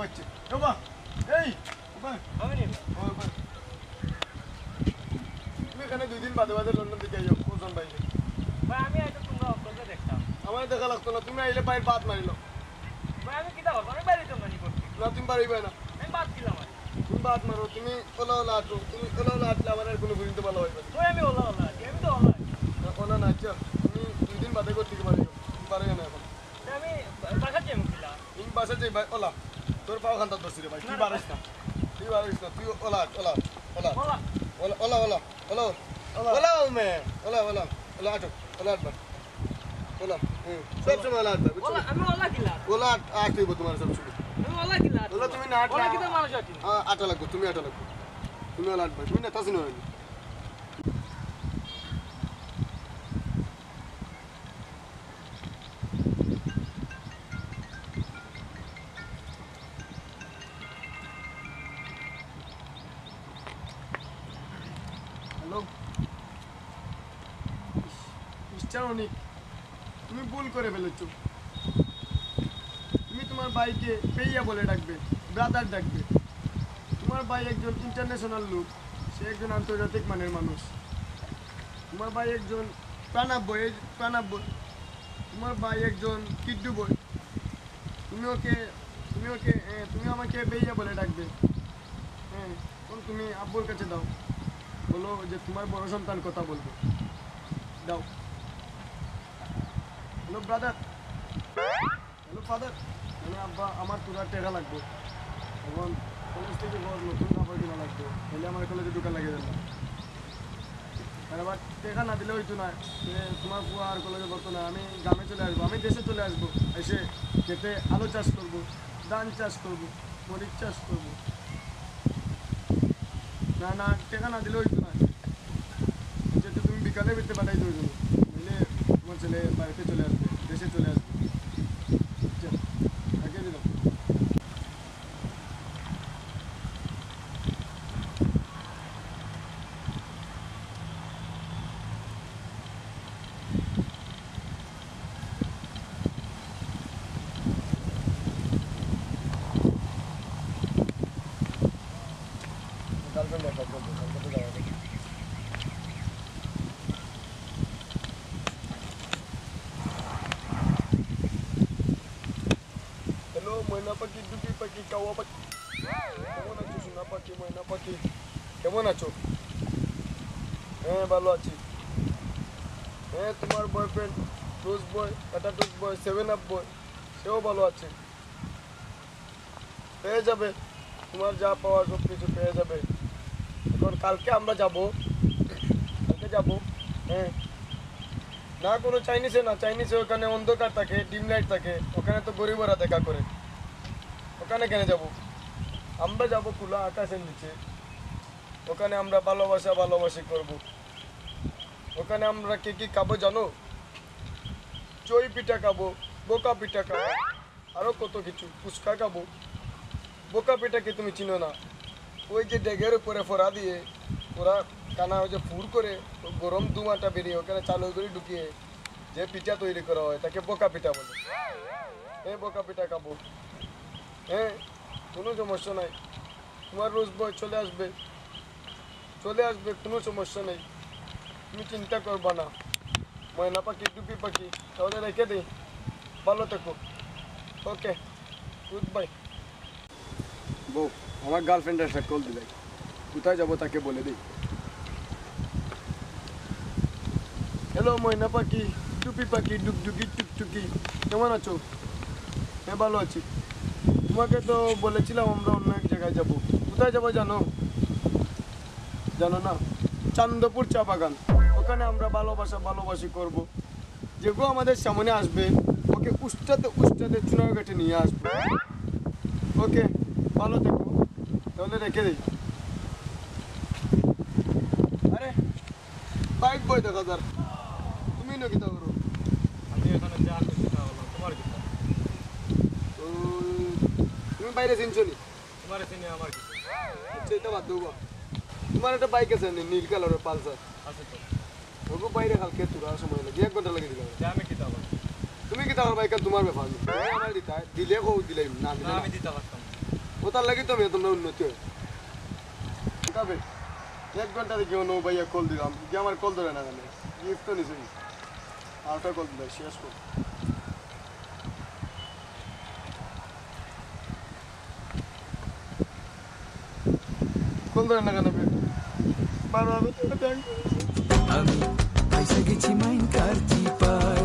বাচ্চা বাবা এই তুমি এখানে 2 দিন বাদে বাদে লন্ডন থেকে যাও কোজন ভাই ভাই আমি আইতো তোমরা অকলকে দেখতাম আমার দেখা লাগতো না তুমি আইলে পায়ের বাদ মারিলো ভাই আমি কিটা করব আমি বাইরে তো মানি করছি না তুমি পারিবে না আমি বাদ দিলাম তুমি বাদ মারো তুমি ওলা ওলা আটো তুমি ওলা ওলা আটলে আমার আর কোনো বুঝতে ভালো হইবে ওই আমি ওলা ওলা আমি তো ওলা ওলা না আচ্ছা তুমি 2 দিন বাদে করতে পারিও তুমি পারো না এখন আমি বাসা যাই মুখিলা তুমি বাসা যাই ভাই ওলা তোর পাও খান্তা ধরছি রে ভাই তুই পারিস না তুই ওলা ওলা ওলা ওলা ওলা ওলা ওলা ওলা ওলা মে ওলা ওলা ওলা আটো ওলা আটবার ওলা সব সময় ওলা আটবার বুঝছো ওলা আমি ওলা কিলা ওলা আটইব তোমার সব সময় আমি ওলা কিলা ওলা তুমি না আটলা ওলা কিটা মানুষ আছে আটা লাগবে তুমি আটা লাগবে তুমি ওলা আটবার তুমি না তাসি নয় হ্যালো অনেক তুমি ভুল করে ফেলেছো তুমি তোমার ভাইকে পেইয়া বলে ডাকবে ব্রাদার ডাকবে তোমার ভাই একজন ইন্টারন্যাশনাল লোক সে একজন আন্তর্জাতিক মানের মানুষ তোমার ভাই একজন প্রাণাব তোমার ভাই একজন কিড্ডু বই তুমি আমাকে পেইয়া বলে ডাকবে হ্যাঁ তুমি আব্বুর কাছে দাও বলো যে তোমার বড় সন্তান কথা বলবে দাও হ্যালো ব্রাদার হ্যালো ফাদার মানে আব্বা আমার তোরা টেকা লাগবে এখন কলেজ থেকে নতুন কাপড় কিনা লাগবে তাহলে আমার কলেজে ঢুকা লাগে যাবে আর আবার টেকা না দিলে হইতো না তোমার পুয়া আর কলেজে করতো না আমি গ্রামে চলে আসবো আমি দেশে চলে আসবো এসে খেতে আলু চাষ করবো ধান চাষ করবো মরিচ চাষ করবো না টেকা না দিলে হইতো না যেহেতু তুমি বিকালে বেরতে পাঠাই দেবো বুঝলে তোমার ছেলে বাড়িতে চলে আসবে দেশে চলে আসবে রাখিয়ে দিলাম গার্লফ্রেন্ড দেখা করবো কলকাতা যাওয়া হবে হ্যালো ময়না পাখি দুটি পাখি কাওয়া পাখি কেমন আছো সোনা পাখি ময়না পাখি কেমন আছো হ্যাঁ ভালো আছি হ্যাঁ তোমার বয়ফ্রেন্ড রোজ বয় টাটাটুস বয় 7 আপ বয় সেও ভালো আছে পেয়ে যাবে তোমার যা পাওয়ার সব কিছু পেয়ে যাবে এখন কালকে আমরা যাব হ্যাঁ না কোনো চাইনিজে ওখানে অন্ধকার থাকে ডিম লাইট থাকে ওখানে তো গরিবরা দেখা করে ওখানে কেন যাব আমরা যাব খোলা আকাশের নিচে ওখানে আমরা ভালোবাসি করব ওখানে আমরা কি খাবো জানো চই পিঠা খাবো বোকা পিঠা খাবো আরও কত কিছু ফুচকা খাবো বোকা পিঠাকে তুমি চিনো না ওই যে ডেগের উপরে ফোড়া দিয়ে ওরা কানা ওই যে ফুর করে গরম ধুমাটা বেরিয়ে ওখানে চালু করে ঢুকিয়ে যে পিঠা তৈরি করা হয় তাকে বোকা পিঠা বলে হ্যাঁ বোকা পিঠা খাবো হ্যাঁ কোনো সমস্যা নাই তোমার রোজ বয় চলে আসবে কোনো সমস্যা নেই তুমি চিন্তা করবা না ময়না পাখি টুপি পাখি তাহলে রেখে দিই ভালো থেকো ওকে গুড বাই বউ আমার গার্লফ্রেন্ডের একটা কল দিলাই কোথায় যাবো তাকে বলে দিই হ্যালো ময়না পাখি টুপি পাখি ডুকডুকি টুকটুকি কেমন আছো হ্যাঁ ভালো আছি তোমাকে তো বলেছিলাম আমরা অন্য এক জায়গায় যাবো কোথায় যাবো জানো না চান্দপুর চা বাগান ওখানে আমরা ভালোবাসি করব যেগুলো আমাদের সামনে আসবে ওকে উস্তাতে চুনাঘাটে নিয়ে আসবে ওকে ভালো থেকো তাহলে রেখে দিই আরে বাইক বই দেখা যার তুমি নাকি তা করো আমি এখানে যা করতে হলো তোমার কি তুমি বাইরে চিনছো নি তোমার চিনি আমার কি আচ্ছা এটা বাদ দেবো তোমার একটা বাইক আছে নীল কালারের পালসার আছে তো ওগো বাইরে কালকে তোরা সময় লাগে 1 ঘন্টা লাগে দিলাম আমি কি দাও তুমি কি তোমার বাইক তোমার ব্যাপার আমার দিতা দিলে কো দিলাই না আমি দিতে পারতাম ওটার লাগি তো তোমরা উন্নতি হয় তবে 1 ঘন্টা দেখি নো ভাইয়া কল দিলাম যে আমার কল ধরে না কেন গিফট তো নিছি আরেকটা কল দিলে শেষ কর কল ধরে না কেন বারবার থ্যাংক আমি পয়সা গেছি মাইন কার চিপায়